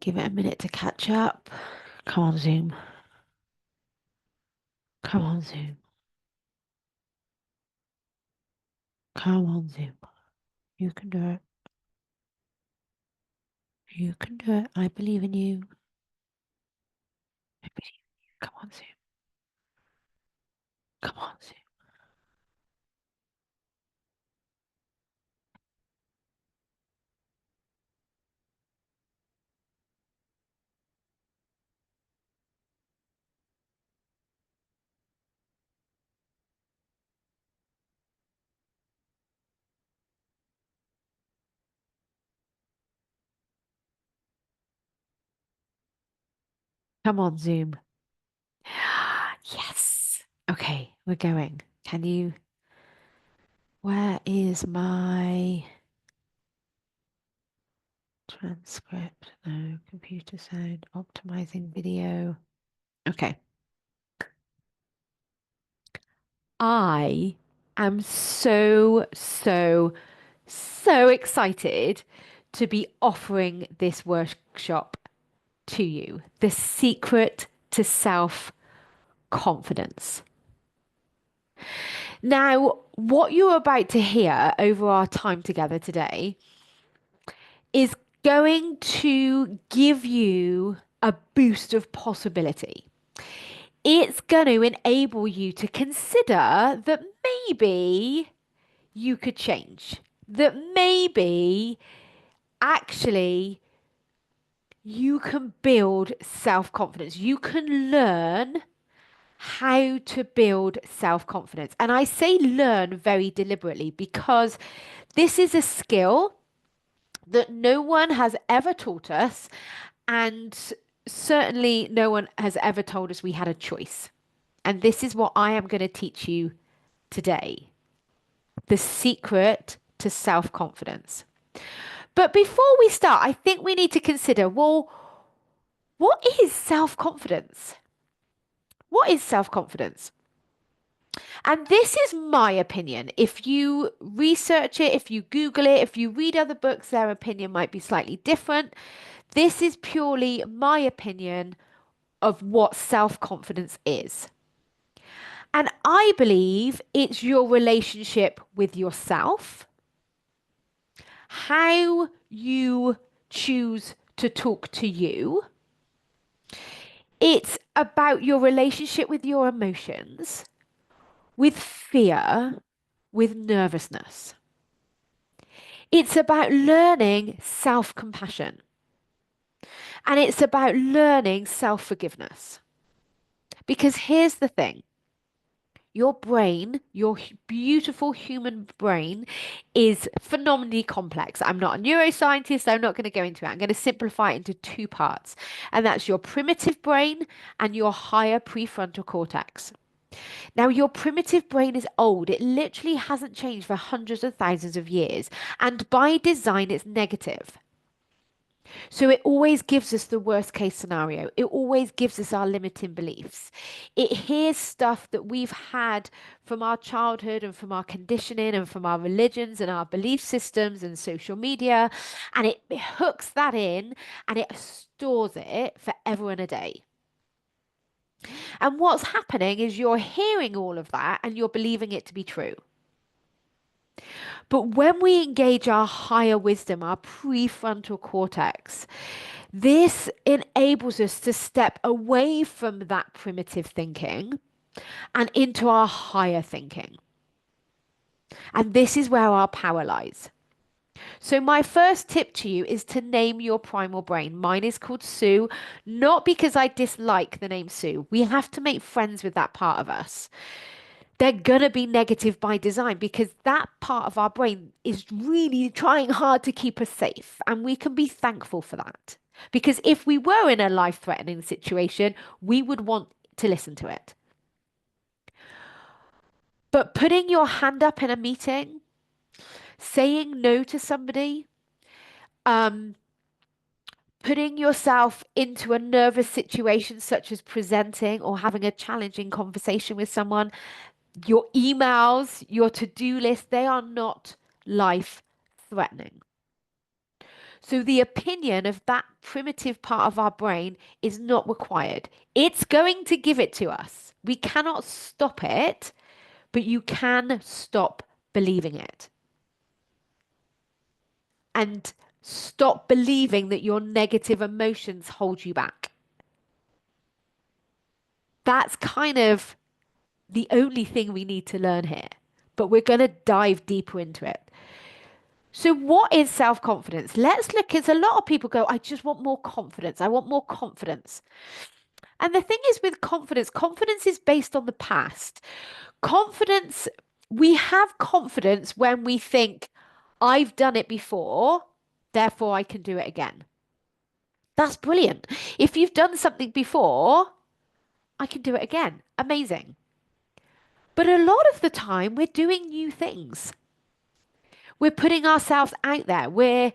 Give it a minute to catch up. Come on, Zoom. Come on, Zoom. Come on, Zoom. You can do it. You can do it. I believe in you. I believe in you. Come on, Zoom. Come on, Zoom. Come on, Zoom. Yes. Okay, we're going. Can you? Where is my transcript? No, computer sound, optimizing video. Okay. I am so excited to be offering this workshop to you. The secret to self-confidence. Now, what you're about to hear over our time together today is going to give you a boost of possibility. It's going to enable you to consider that maybe you could change, that maybe actually you can build self confidence. You can learn how to build self confidence. And I say learn very deliberately because this is a skill that no one has ever taught us. And certainly no one has ever told us we had a choice. And this is what I am going to teach you today. The secret to self confidence. But before we start, I think we need to consider, well, what is self confidence? What is self confidence? And this is my opinion. If you research it, if you Google it, if you read other books, their opinion might be slightly different. This is purely my opinion of what self confidence is. And I believe it's your relationship with yourself, how you choose to talk to you. It's about your relationship with your emotions, with fear, with nervousness. It's about learning self compassion and it's about learning self forgiveness. Because here's the thing, your brain, your beautiful human brain, is phenomenally complex. I'm not a neuroscientist. I'm not going to go into it. I'm going to simplify it into two parts. And that's your primitive brain and your higher prefrontal cortex. Now, your primitive brain is old. It literally hasn't changed for hundreds of thousands of years. And by design, it's negative. So it always gives us the worst case scenario. It always gives us our limiting beliefs. It hears stuff that we've had from our childhood and from our conditioning and from our religions and our belief systems and social media. And it hooks that in and it stores it forever and a day. And what's happening is you're hearing all of that and you're believing it to be true. But when we engage our higher wisdom, our prefrontal cortex, this enables us to step away from that primitive thinking and into our higher thinking. And this is where our power lies. So, my first tip to you is to name your primal brain. Mine is called Sue, not because I dislike the name Sue. We have to make friends with that part of us. They're going to be negative by design because that part of our brain is really trying hard to keep us safe. And we can be thankful for that. Because if we were in a life threatening situation, we would want to listen to it. But putting your hand up in a meeting, saying no to somebody, um, putting yourself into a nervous situation, such as presenting or having a challenging conversation with someone, your emails, your to-do list, they are not life threatening. So the opinion of that primitive part of our brain is not required. It's going to give it to us. We cannot stop it, but you can stop believing it. And stop believing that your negative emotions hold you back. That's kind of the only thing we need to learn here, but we're going to dive deeper into it. So, what is self confidence? Let's look. It's a lot of people go, I just want more confidence. I want more confidence. And the thing is with confidence, confidence is based on the past. Confidence, we have confidence when we think, I've done it before, therefore I can do it again. That's brilliant. If you've done something before, I can do it again. Amazing. But a lot of the time, we're doing new things. We're putting ourselves out there. We're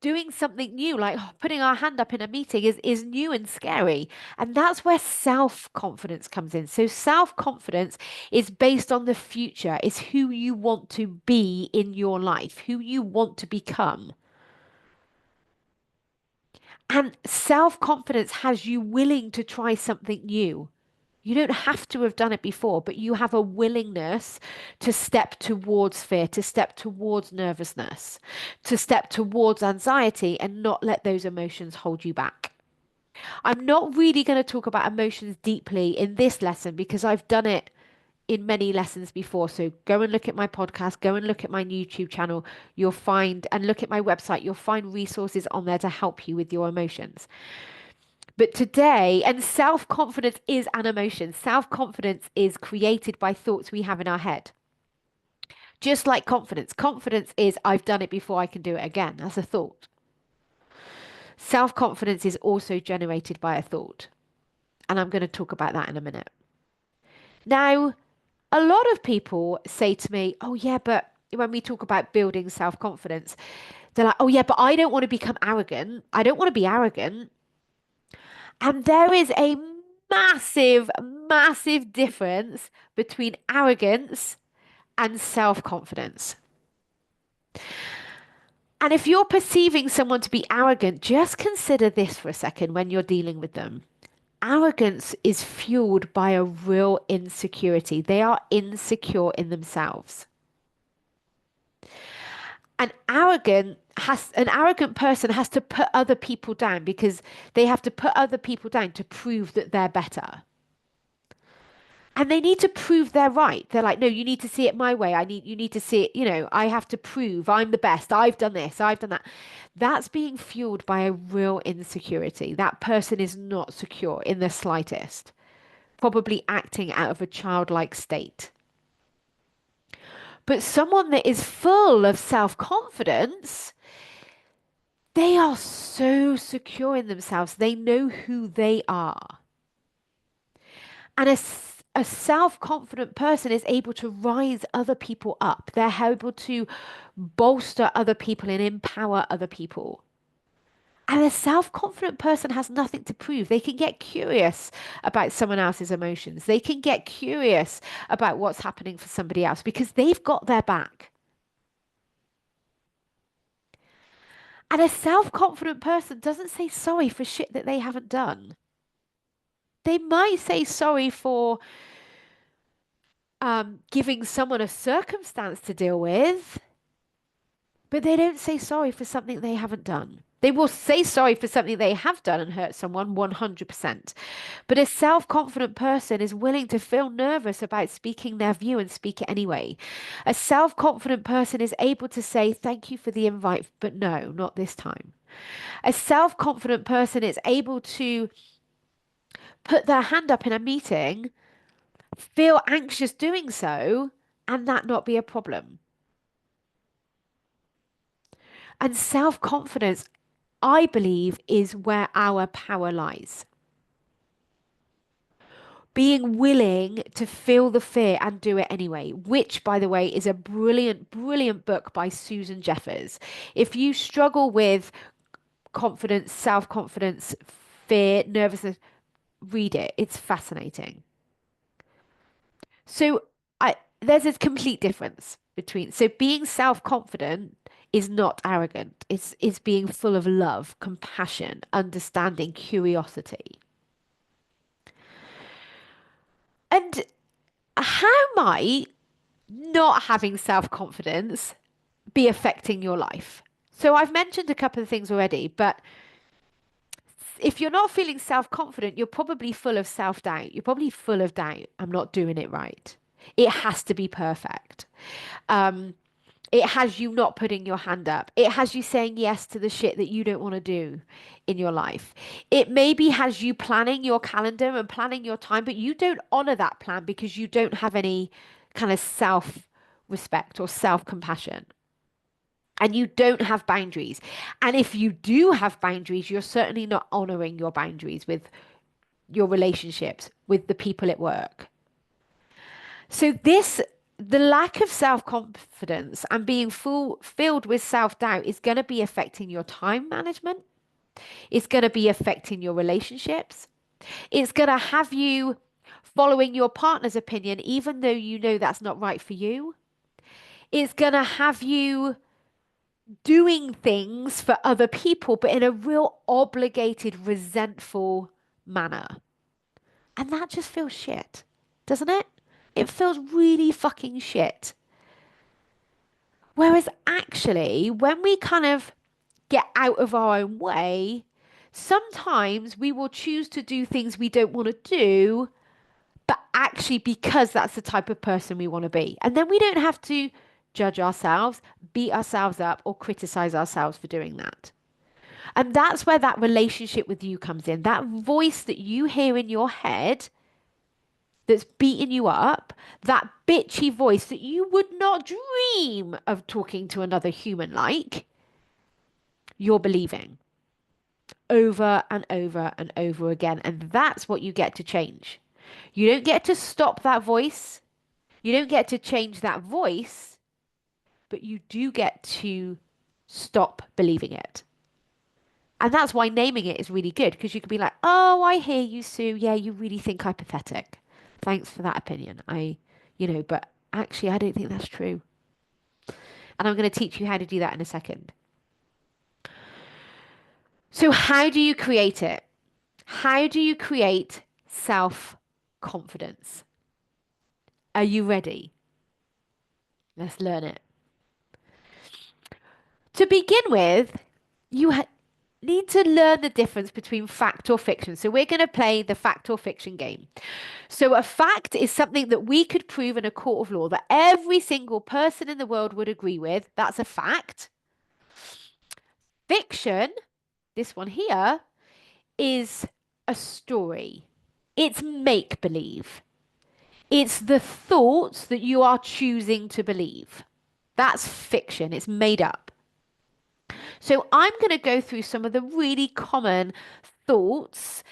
doing something new, like putting our hand up in a meeting is new and scary. And that's where self-confidence comes in. So self-confidence is based on the future, is who you want to be in your life, who you want to become. And self-confidence has you willing to try something new. You don't have to have done it before, but you have a willingness to step towards fear, to step towards nervousness, to step towards anxiety and not let those emotions hold you back. I'm not really going to talk about emotions deeply in this lesson because I've done it in many lessons before. So go and look at my podcast, go and look at my YouTube channel. You'll find, and look at my website, you'll find resources on there to help you with your emotions. But today, and self confidence is an emotion. Self confidence is created by thoughts we have in our head. Just like confidence. Confidence is, I've done it before, I can do it again. That's a thought. Self confidence is also generated by a thought. And I'm going to talk about that in a minute. Now, a lot of people say to me, oh, yeah, but when we talk about building self confidence, they're like, oh, yeah, but I don't want to become arrogant. I don't want to be arrogant. And there is a massive, massive difference between arrogance and self confidence. And if you're perceiving someone to be arrogant, just consider this for a second when you're dealing with them. Arrogance is fueled by a real insecurity. They are insecure in themselves. An arrogant person has to put other people down because they have to put other people down to prove that they're better. And they need to prove they're right. They're like, no, you need to see it my way. You need to see it, I have to prove I'm the best. I've done this, I've done that. That's being fueled by a real insecurity. That person is not secure in the slightest, probably acting out of a childlike state. But someone that is full of self-confidence, they are so secure in themselves. They know who they are. And a self-confident person is able to rise other people up. They're able to bolster other people and empower other people. And a self-confident person has nothing to prove. They can get curious about someone else's emotions. They can get curious about what's happening for somebody else because they've got their back. And a self-confident person doesn't say sorry for shit that they haven't done. They might say sorry for giving someone a circumstance to deal with, but they don't say sorry for something they haven't done. They will say sorry for something they have done and hurt someone 100%. But a self-confident person is willing to feel nervous about speaking their view and speak it anyway. A self-confident person is able to say, thank you for the invite, but no, not this time. A self-confident person is able to put their hand up in a meeting, feel anxious doing so, and that not be a problem. And self-confidence, I believe, is where our power lies. Being willing to feel the fear and do it anyway, which, by the way, is a brilliant, brilliant book by Susan Jeffers. If you struggle with confidence, self-confidence, fear, nervousness, read it. It's fascinating. So there's a complete difference between, so being self-confident is not arrogant. It's being full of love, compassion, understanding, curiosity. And how might not having self-confidence be affecting your life? So I've mentioned a couple of things already, but if you're not feeling self-confident, you're probably full of self-doubt. You're probably full of doubt. I'm not doing it right. It has to be perfect. Um, it has you not putting your hand up. It has you saying yes to the shit that you don't want to do in your life. It maybe has you planning your calendar and planning your time, but you don't honor that plan because you don't have any kind of self respect or self compassion. And you don't have boundaries. And if you do have boundaries, you're certainly not honoring your boundaries with your relationships, with the people at work. So the lack of self-confidence and being filled with self-doubt is going to be affecting your time management. It's going to be affecting your relationships. It's going to have you following your partner's opinion, even though you know that's not right for you. It's going to have you doing things for other people, but in a real obligated, resentful manner. And that just feels shit, doesn't it? It feels really fucking shit. Whereas actually, when we kind of get out of our own way, sometimes we will choose to do things we don't want to do, but actually because that's the type of person we want to be. And then we don't have to judge ourselves, beat ourselves up, or criticize ourselves for doing that. And that's where that relationship with you comes in. That voice that you hear in your head that's beating you up, that bitchy voice that you would not dream of talking to another human like, you're believing over and over and over again. And that's what you get to change. You don't get to stop that voice. You don't get to change that voice, but you do get to stop believing it. And that's why naming it is really good because you can be like, oh, I hear you, Sue. Yeah, you really think I'm pathetic. Thanks for that opinion. But actually, I don't think that's true. And I'm going to teach you how to do that in a second. So, how do you create it? How do you create self-confidence? Are you ready? Let's learn it. To begin with, you need to learn the difference between fact or fiction. So we're going to play the fact or fiction game. So a fact is something that we could prove in a court of law that every single person in the world would agree with. That's a fact. Fiction, this one here, is a story. It's make believe. It's the thoughts that you are choosing to believe. That's fiction. It's made up. So I'm going to go through some of the really common thoughts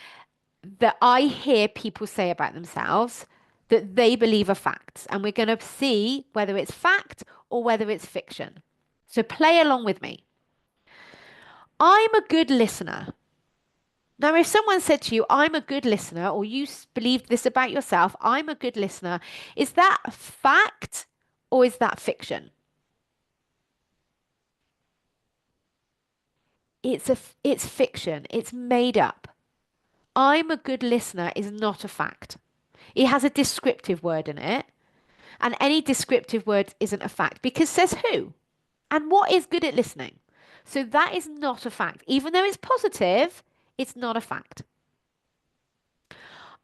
that I hear people say about themselves that they believe are facts. And we're going to see whether it's fact or whether it's fiction. So play along with me. I'm a good listener. Now, if someone said to you, I'm a good listener, or you believed this about yourself, I'm a good listener, is that fact or is that fiction? It's fiction. It's made up. I'm a good listener is not a fact. It has a descriptive word in it. And any descriptive word isn't a fact because says who and what is good at listening. So that is not a fact. Even though it's positive, it's not a fact.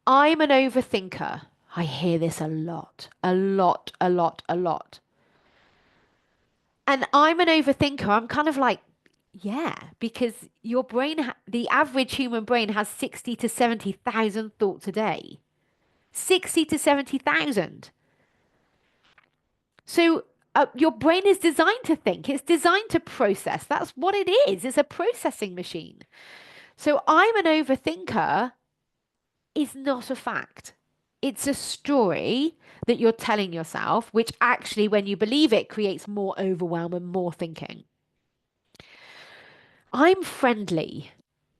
I'm an overthinker. I hear this a lot, a lot, a lot, a lot. And I'm an overthinker. I'm kind of like, yeah, because your brain, the average human brain has 60 to 70,000 thoughts a day. 60 to 70,000. So your brain is designed to think. It's designed to process. That's what it is. It's a processing machine. So I'm an overthinker is not a fact. It's a story that you're telling yourself, which actually, when you believe it, creates more overwhelm and more thinking. I'm friendly.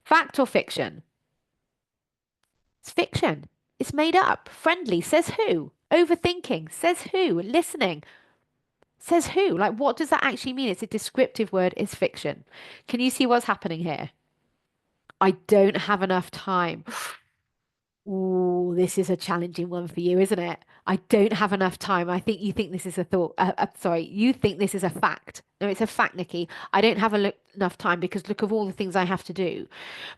Fact or fiction? It's fiction. It's made up. Friendly says who? Overthinking says who? Listening. Says who? Like, what does that actually mean? It's a descriptive word, it's fiction. Can you see what's happening here? I don't have enough time. Ooh, this is a challenging one for you, isn't it? I don't have enough time. I think you think this is a thought. Sorry, you think this is a fact. No, it's a fact, Nikki. I don't have enough time because look of all the things I have to do.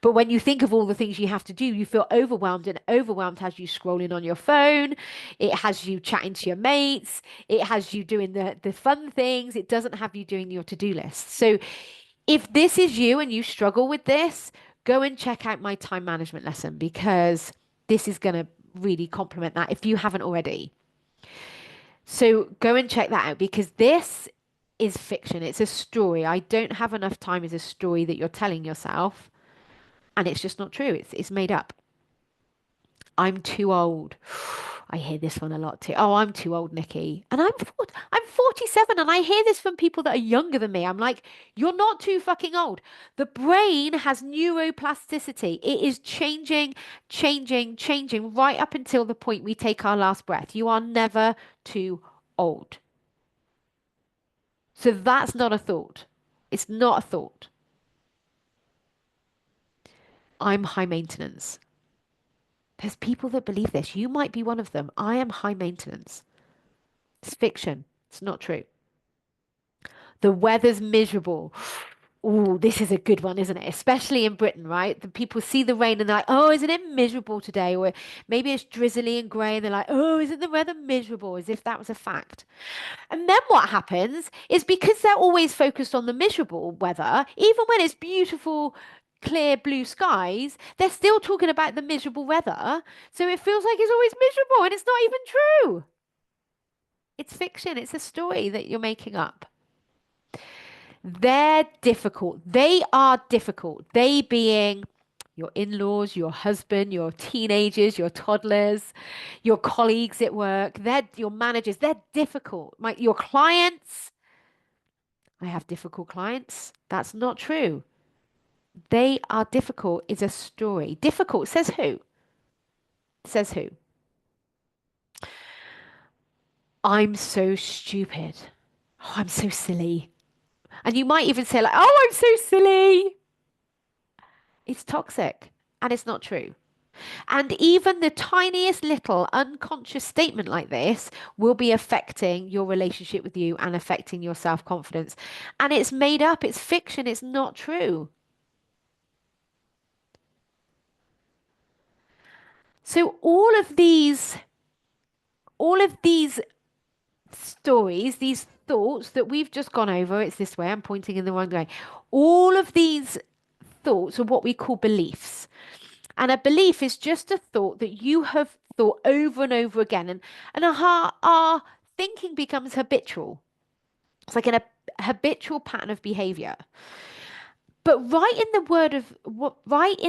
But when you think of all the things you have to do, you feel overwhelmed, and overwhelmed has you scrolling on your phone. It has you chatting to your mates. It has you doing the fun things. It doesn't have you doing your to-do list. So if this is you and you struggle with this, go and check out my time management lesson because this is going to really complement that if you haven't already. So go and check that out because this is fiction. It's a story. I don't have enough time is a story that you're telling yourself, and it's just not true. It's made up. I'm too old. I hear this one a lot too. Oh, I'm too old, Nikki. And I'm 47 and I hear this from people that are younger than me. I'm like, you're not too fucking old. The brain has neuroplasticity. It is changing, changing, changing right up until the point we take our last breath. You are never too old. So that's not a thought. It's not a thought. I'm high maintenance. There's people that believe this. You might be one of them. I am high maintenance. It's fiction. It's not true. The weather's miserable. Oh, this is a good one, isn't it? Especially in Britain, right? The people see the rain and they're like, oh, isn't it miserable today? Or maybe it's drizzly and grey and they're like, oh, isn't the weather miserable? As if that was a fact. And then what happens is because they're always focused on the miserable weather, even when it's beautiful, clear blue skies, they're still talking about the miserable weather. So it feels like it's always miserable and it's not even true. It's fiction. It's a story that you're making up. They're difficult. They are difficult. They being your in-laws, your husband, your teenagers, your toddlers, your colleagues at work, they're your managers, they're difficult. Your clients, I have difficult clients. That's not true. They are difficult is a story. Difficult says who? Says who? I'm so stupid. Oh, I'm so silly. And you might even say like, "Oh, I'm so silly." It's toxic and it's not true. And even the tiniest little unconscious statement like this will be affecting your relationship with you and affecting your self-confidence. And it's made up, it's fiction, it's not true. So all of these stories, these thoughts that we've just gone over, it's this way, I'm pointing in the wrong way. All of these thoughts are what we call beliefs. And a belief is just a thought that you have thought over and over again. And our thinking becomes habitual. It's like a habitual pattern of behavior. But right in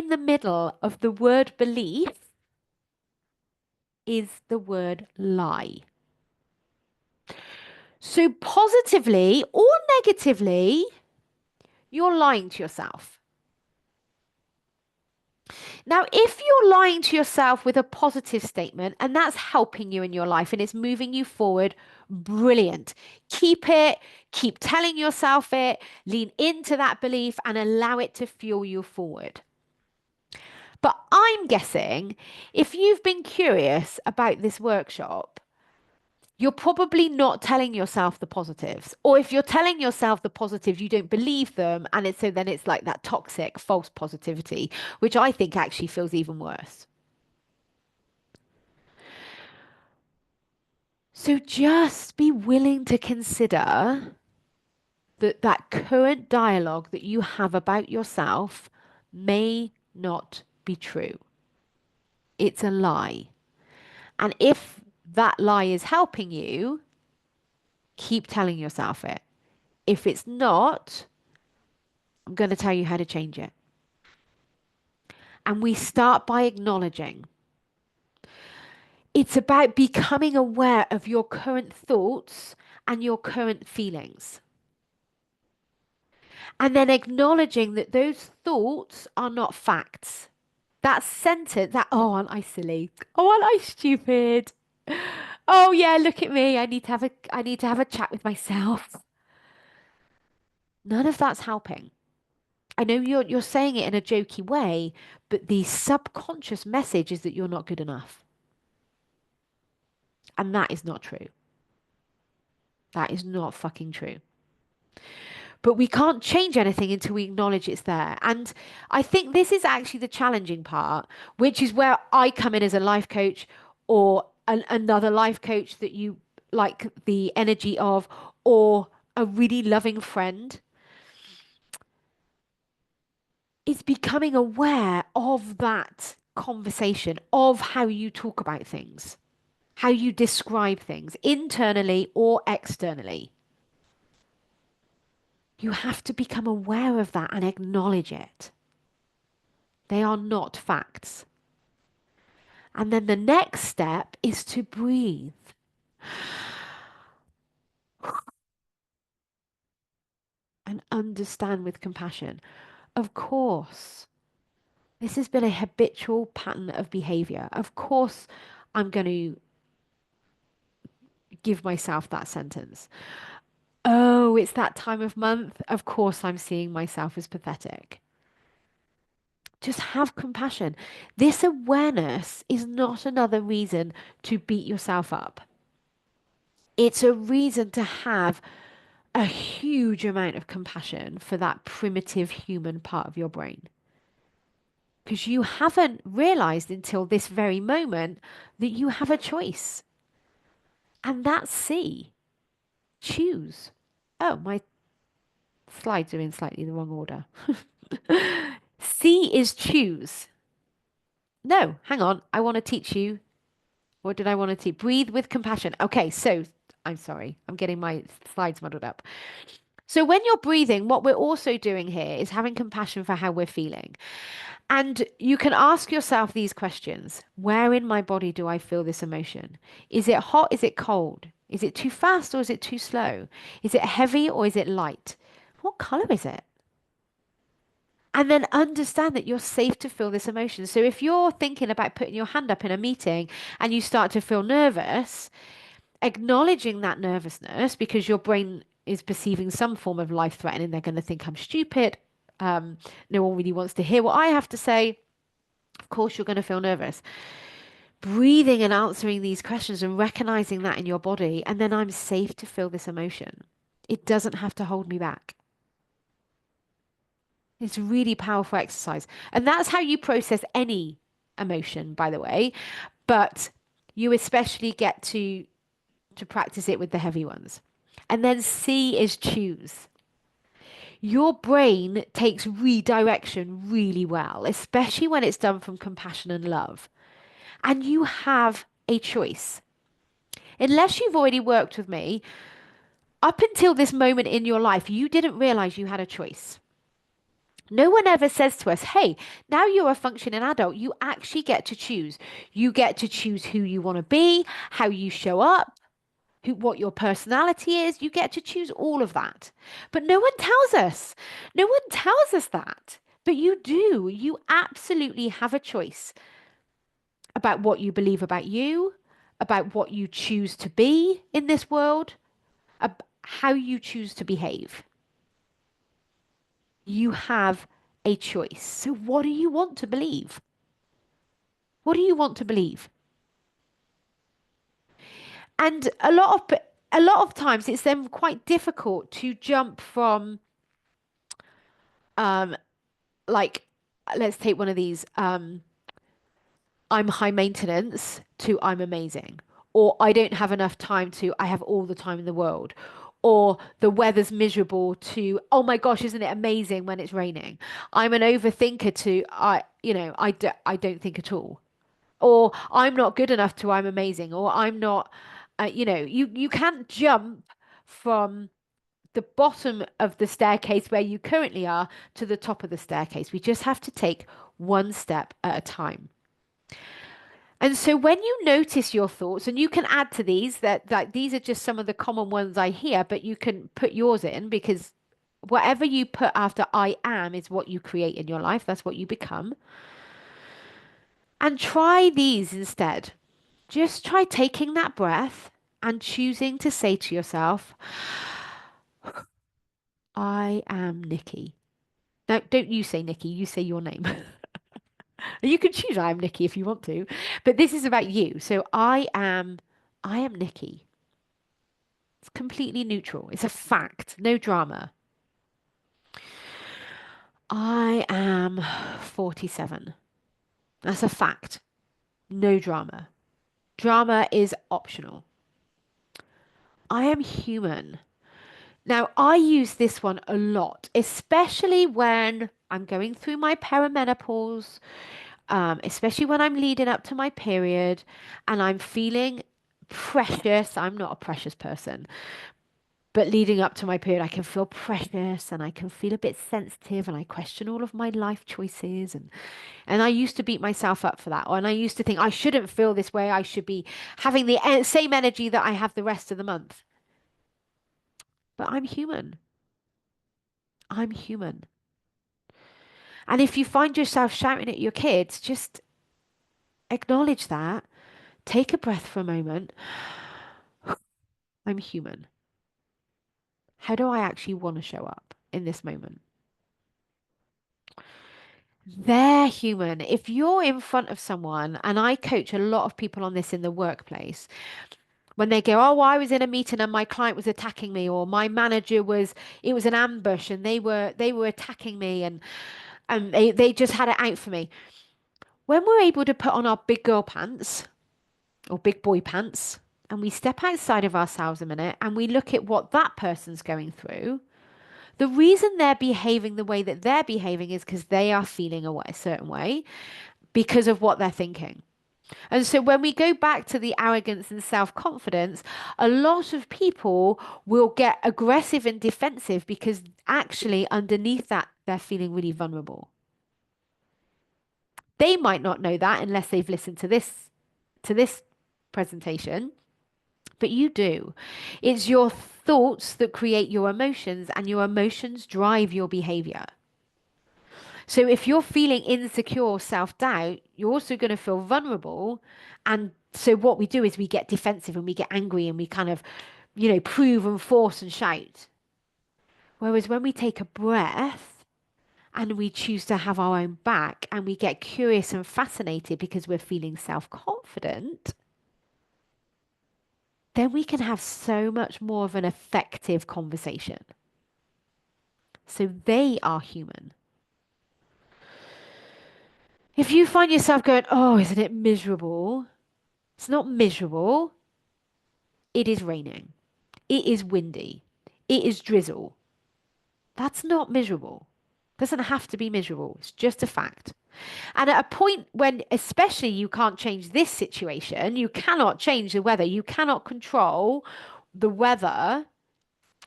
the middle of the word belief is the word lie. So positively or negatively, you're lying to yourself. Now, if you're lying to yourself with a positive statement and that's helping you in your life and it's moving you forward, brilliant. Keep it, keep telling yourself it, lean into that belief and allow it to fuel you forward. But I'm guessing if you've been curious about this workshop, you're probably not telling yourself the positives. Or if you're telling yourself the positives, you don't believe them. And so then it's like that toxic false positivity, which I think actually feels even worse. So just be willing to consider that that current dialogue that you have about yourself may not be true. It's a lie. And if that lie is helping you, keep telling yourself it. If it's not, I'm going to tell you how to change it. And we start by acknowledging. It's about becoming aware of your current thoughts and your current feelings. And then acknowledging that those thoughts are not facts. That sentence, oh, aren't I silly? Oh, aren't I stupid? Oh yeah, look at me. I need to have a chat with myself. None of that's helping. I know you're saying it in a jokey way, but the subconscious message is that you're not good enough. And that is not true. That is not fucking true. But we can't change anything until we acknowledge it's there. And I think this is actually the challenging part, which is where I come in as a life coach or another life coach that you like the energy of, or a really loving friend, is becoming aware of that conversation, of how you talk about things, how you describe things internally or externally. You have to become aware of that and acknowledge it. They are not facts. And then the next step is to breathe and understand with compassion. Of course, this has been a habitual pattern of behavior. Of course, I'm going to give myself that sentence. Oh, it's that time of month. Of course, I'm seeing myself as pathetic. Just have compassion. This awareness is not another reason to beat yourself up. It's a reason to have a huge amount of compassion for that primitive human part of your brain. Because you haven't realized until this very moment that you have a choice. And that's C. Choose. Oh, my slides are in slightly the wrong order. C is choose. No, hang on. I want to teach you. What did I want to teach? Breathe with compassion. Okay, so I'm sorry. I'm getting my slides muddled up. So when you're breathing, what we're also doing here is having compassion for how we're feeling. And you can ask yourself these questions. Where in my body do I feel this emotion? Is it hot? Is it cold? Is it too fast or is it too slow? Is it heavy or is it light? What color is it? And then understand that you're safe to feel this emotion. So if you're thinking about putting your hand up in a meeting and you start to feel nervous, acknowledging that nervousness because your brain is perceiving some form of life threatening, they're going to think I'm stupid. No one really wants to hear what I have to say. Of course, you're going to feel nervous. Breathing and answering these questions and recognizing that in your body, and then I'm safe to feel this emotion. It doesn't have to hold me back. It's a really powerful exercise. And that's how you process any emotion, by the way. But you especially get to practice it with the heavy ones. And then C is choose. Your brain takes redirection really well, especially when it's done from compassion and love. And you have a choice. Unless you've already worked with me, up until this moment in your life, you didn't realize you had a choice. No one ever says to us, hey, now you're a functioning adult, you actually get to choose. You get to choose who you want to be, how you show up, what your personality is. You get to choose all of that. But no one tells us. No one tells us that. But you do. You absolutely have a choice about what you believe about you, about what you choose to be in this world, how you choose to behave. You have a choice. So what do you want to believe? What do you want to believe? And a lot of times it's then quite difficult to jump from um like let's take one of these I'm high maintenance to I'm amazing, or I don't have enough time to I have all the time in the world, or the weather's miserable to oh my gosh, isn't it amazing when it's raining. I'm an overthinker to I don't think at all, or I'm not good enough to I'm amazing, or I'm not you can't jump from the bottom of the staircase where you currently are to the top of the staircase. We just have to take one step at a time. And so when you notice your thoughts, and you can add to these that these are just some of the common ones I hear, but you can put yours in because whatever you put after I am is what you create in your life. That's what you become. And try these instead. Just try taking that breath and choosing to say to yourself, I am Nikki. Now, don't you say Nikki, you say your name. You can choose I am Nikki if you want to, but this is about you. So I am Nikki. It's completely neutral. It's a fact, no drama. I am 47. That's a fact, no drama. Drama is optional. I am human. Now, I use this one a lot, especially when I'm going through my perimenopause, especially when I'm leading up to my period and I'm feeling precious. I'm not a precious person, but leading up to my period, I can feel precious and I can feel a bit sensitive and I question all of my life choices. And I used to beat myself up for that. And I used to think I shouldn't feel this way. I should be having the same energy that I have the rest of the month. But I'm human. I'm human. And if you find yourself shouting at your kids, just acknowledge that. Take a breath for a moment. I'm human. How do I actually want to show up in this moment? They're human. If you're in front of someone, and I coach a lot of people on this in the workplace, when they go, oh, well, I was in a meeting and my client was attacking me, or my manager was, it was an ambush and they were attacking me and they just had it out for me. When we're able to put on our big girl pants or big boy pants and we step outside of ourselves a minute and we look at what that person's going through, the reason they're behaving the way that they're behaving is because they are feeling a certain way because of what they're thinking. And so when we go back to the arrogance and self-confidence, a lot of people will get aggressive and defensive because actually underneath that, they're feeling really vulnerable. They might not know that unless they've listened to this presentation, but you do. It's your thoughts that create your emotions, and your emotions drive your behavior. So if you're feeling insecure or self-doubt, you're also going to feel vulnerable. And so what we do is we get defensive and we get angry and we kind of, prove and force and shout. Whereas when we take a breath and we choose to have our own back and we get curious and fascinated because we're feeling self-confident, then we can have so much more of an effective conversation. So they are human. If you find yourself going, oh, isn't it miserable? It's not miserable. It is raining. It is windy. It is drizzle. That's not miserable. Doesn't have to be miserable. It's just a fact. And at a point when, especially, you can't change this situation, you cannot change the weather, you cannot control the weather,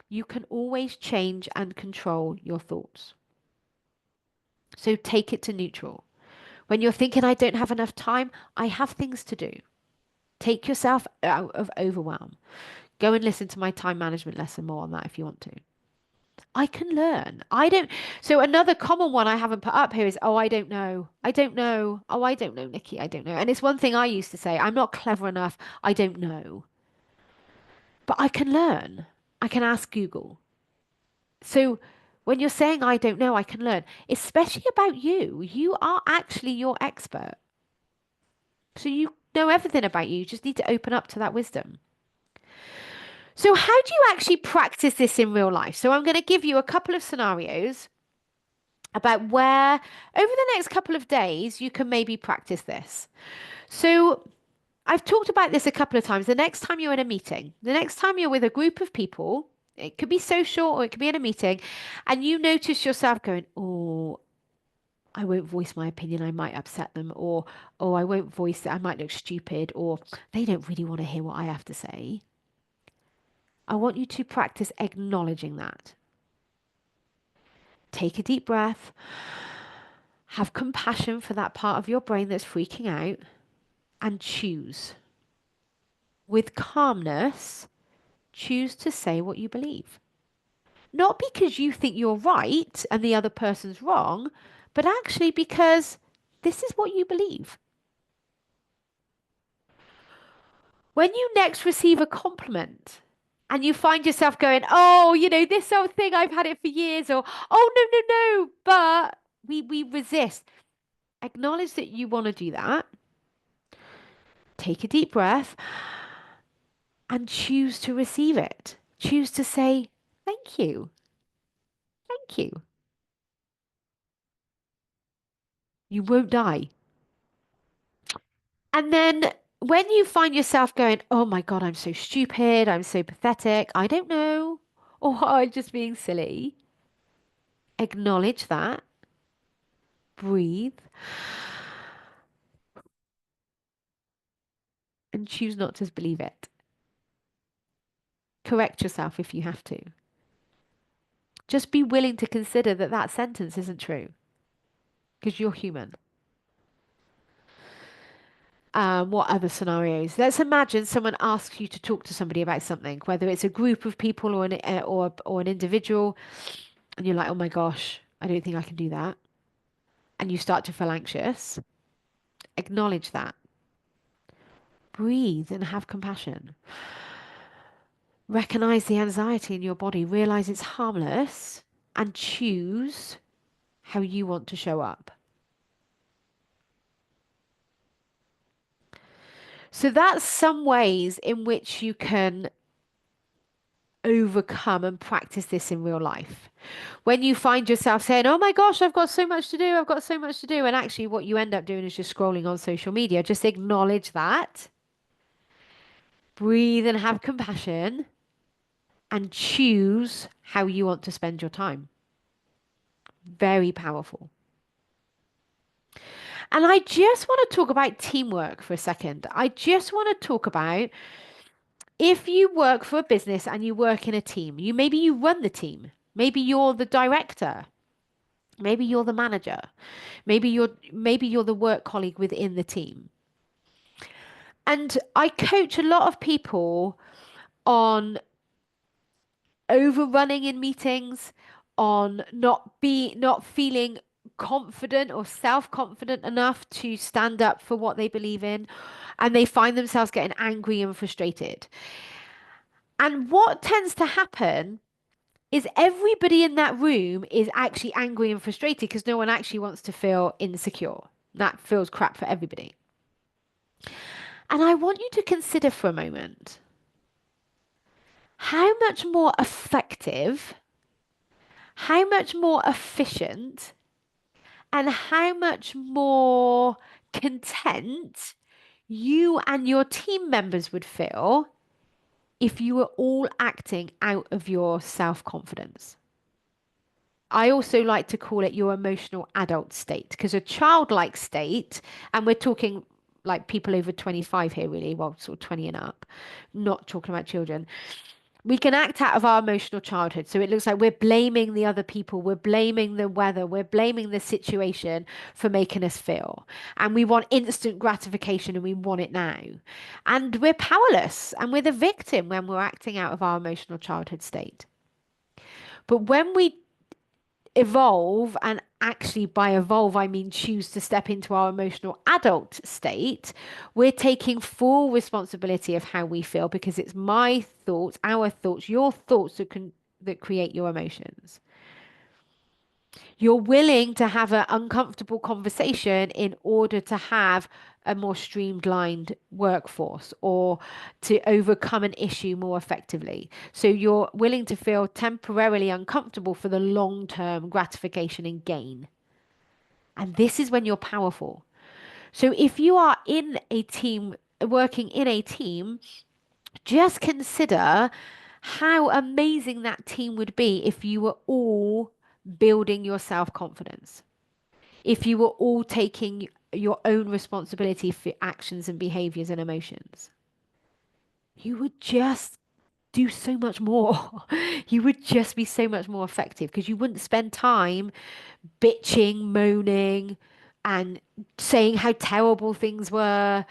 you can always change and control your thoughts. So take it to neutral. When you're thinking, I don't have enough time, I have things to do. Take yourself out of overwhelm. Go and listen to my time management lesson more on that if you want to. I can learn. I don't. So another common one I haven't put up here is, oh, I don't know. I don't know. Oh, I don't know, Nikki. I don't know. And it's one thing I used to say, I'm not clever enough. I don't know. But I can learn. I can ask Google. So when you're saying I don't know, I can learn, especially about you. You are actually your expert. So you know everything about you. You just need to open up to that wisdom. So how do you actually practice this in real life? So I'm going to give you a couple of scenarios about where over the next couple of days you can maybe practice this. So I've talked about this a couple of times. The next time you're in a meeting, the next time you're with a group of people, it could be social or it could be in a meeting, and you notice yourself going, oh, I won't voice my opinion, I might upset them, or oh, I won't voice it, I might look stupid, or they don't really want to hear what I have to say. I want you to practice acknowledging that. Take a deep breath. Have compassion for that part of your brain that's freaking out and choose. With calmness, choose to say what you believe. Not because you think you're right and the other person's wrong, but actually because this is what you believe. When you next receive a compliment and you find yourself going, oh, this old thing, I've had it for years, or, oh, no, no, no, but we resist. Acknowledge that you want to do that. Take a deep breath and choose to receive it. Choose to say, thank you. Thank you. You won't die. And then when you find yourself going, oh my God, I'm so stupid, I'm so pathetic, I don't know, or I'm just being silly, acknowledge that, breathe, and choose not to believe it. Correct yourself if you have to. Just be willing to consider that that sentence isn't true because you're human. What other scenarios? Let's imagine someone asks you to talk to somebody about something, whether it's a group of people or an individual, and you're like, "Oh my gosh, I don't think I can do that," and you start to feel anxious. Acknowledge that. Breathe and have compassion. Recognize the anxiety in your body. Realize it's harmless, and choose how you want to show up. So that's some ways in which you can overcome and practice this in real life. When you find yourself saying, oh my gosh, I've got so much to do, I've got so much to do, and actually what you end up doing is just scrolling on social media, just acknowledge that, breathe and have compassion, and choose how you want to spend your time. Very powerful. And I just want to talk about teamwork for a second. I just want to talk about if you work for a business and you work in a team, maybe you run the team, maybe you're the director, maybe you're the manager, maybe you're the work colleague within the team. And I coach a lot of people on overrunning in meetings, on not feeling confident or self-confident enough to stand up for what they believe in, and they find themselves getting angry and frustrated. And what tends to happen is everybody in that room is actually angry and frustrated because no one actually wants to feel insecure. That feels crap for everybody. And I want you to consider for a moment how much more effective, how much more efficient, and how much more content you and your team members would feel if you were all acting out of your self confidence. I also like to call it your emotional adult state because a childlike state, and we're talking like people over 25 here, really, well, sort of 20 and up, not talking about children. We can act out of our emotional childhood. So it looks like we're blaming the other people, we're blaming the weather, we're blaming the situation for making us feel. And we want instant gratification and we want it now. And we're powerless and we're the victim when we're acting out of our emotional childhood state. But when we evolve, and actually by evolve I mean choose to step into our emotional adult state, we're taking full responsibility of how we feel because it's my thoughts, our thoughts, your thoughts that create your emotions. You're willing to have an uncomfortable conversation in order to have a more streamlined workforce or to overcome an issue more effectively. So you're willing to feel temporarily uncomfortable for the long-term gratification and gain. And this is when you're powerful. So if you are in a team, working in a team, just consider how amazing that team would be if you were all building your self-confidence. If you were all taking your own responsibility for actions and behaviors and emotions, you would just do so much more. You would just be so much more effective because you wouldn't spend time bitching, moaning, and saying how terrible things were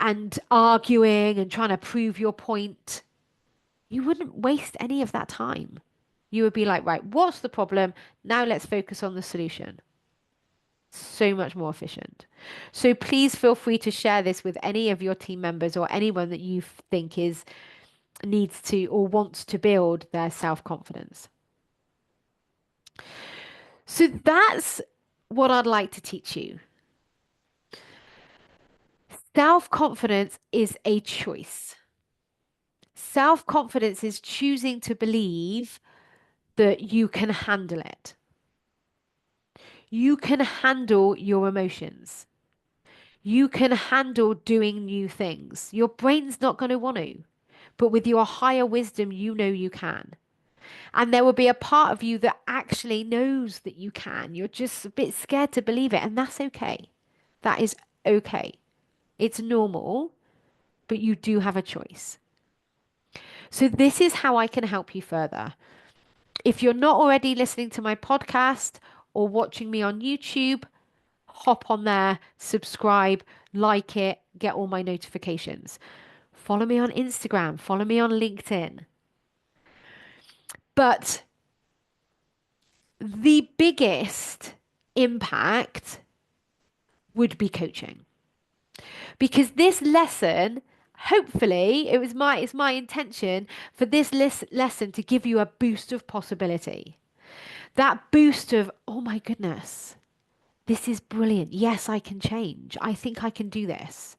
and arguing and trying to prove your point. You wouldn't waste any of that time. You would be like, right, what's the problem? Now let's focus on the solution. So much more efficient. So please feel free to share this with any of your team members or anyone that you think is needs to or wants to build their self-confidence. So that's what I'd like to teach you. Self-confidence is a choice. Self-confidence is choosing to believe that you can handle it. You can handle your emotions. You can handle doing new things. Your brain's not going to want to, but with your higher wisdom, you know you can. And there will be a part of you that actually knows that you can. You're just a bit scared to believe it, and that's okay. That is okay. It's normal, but you do have a choice. So, this is how I can help you further. If you're not already listening to my podcast or watching me on YouTube, hop on there, subscribe, like it, get all my notifications. Follow me on Instagram, follow me on LinkedIn. But the biggest impact would be coaching. Because this lesson, hopefully, it's my intention for this lesson to give you a boost of possibility. That boost of, oh my goodness, this is brilliant. Yes, I can change. I think I can do this.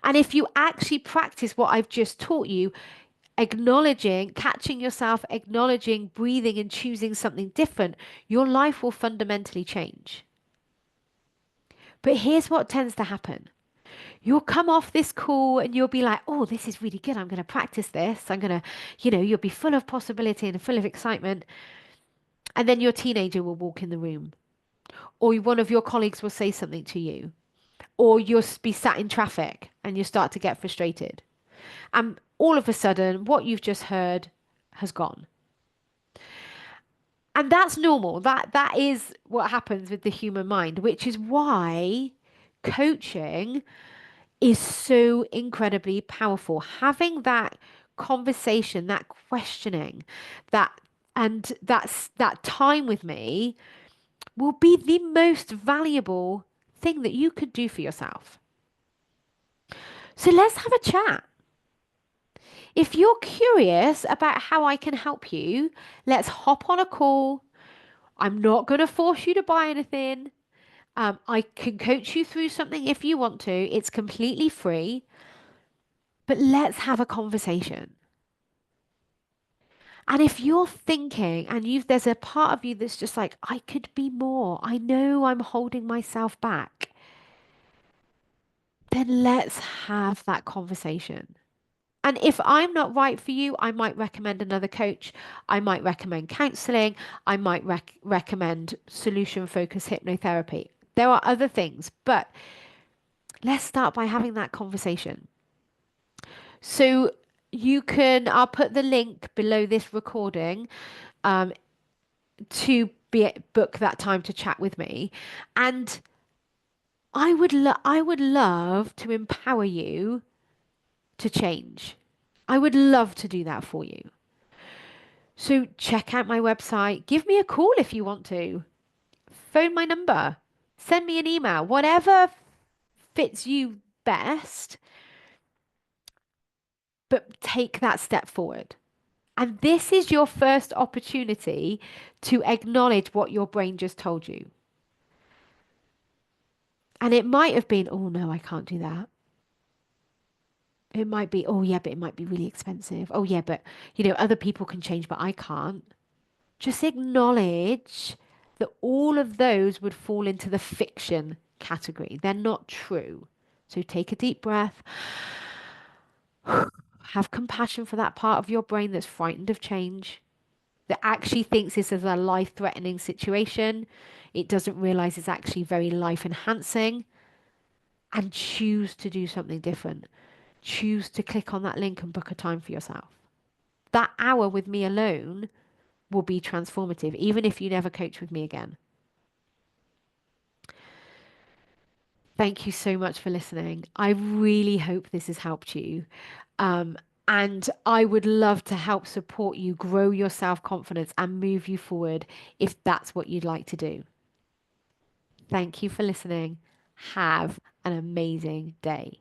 And if you actually practice what I've just taught you, acknowledging, catching yourself, acknowledging, breathing, and choosing something different, your life will fundamentally change. But here's what tends to happen. You'll come off this call and you'll be like, oh, this is really good. I'm going to practice this. I'm going to, you'll be full of possibility and full of excitement. And then your teenager will walk in the room, or one of your colleagues will say something to you, or you'll be sat in traffic and you start to get frustrated. And all of a sudden, what you've just heard has gone. And that's normal. That is what happens with the human mind, which is why coaching is so incredibly powerful. Having that conversation, that questioning, that that time with me will be the most valuable thing that you could do for yourself. So let's have a chat. If you're curious about how I can help you, let's hop on a call. I'm not going to force you to buy anything. I can coach you through something if you want to. It's completely free, but let's have a conversation. And if you're thinking and there's a part of you that's just like, I could be more. I know I'm holding myself back. Then let's have that conversation. And if I'm not right for you, I might recommend another coach. I might recommend counseling. I might recommend solution focused hypnotherapy. There are other things, but let's start by having that conversation. So I'll put the link below this recording um, to book that time to chat with me. And I would love to empower you to change. I would love to do that for you. So check out my website. Give me a call if you want to. Phone my number. Send me an email. Whatever fits you best, but take that step forward. And this is your first opportunity to acknowledge what your brain just told you. And it might have been, oh no, I can't do that. It might be, oh yeah, but it might be really expensive. Oh yeah, but other people can change, but I can't. Just acknowledge that all of those would fall into the fiction category. They're not true. So take a deep breath. Have compassion for that part of your brain that's frightened of change, that actually thinks this is a life-threatening situation. It doesn't realize it's actually very life-enhancing. And choose to do something different. Choose to click on that link and book a time for yourself. That hour with me alone will be transformative, even if you never coach with me again. Thank you so much for listening. I really hope this has helped you. And I would love to help support you grow your self confidence and move you forward if that's what you'd like to do. Thank you for listening. Have an amazing day.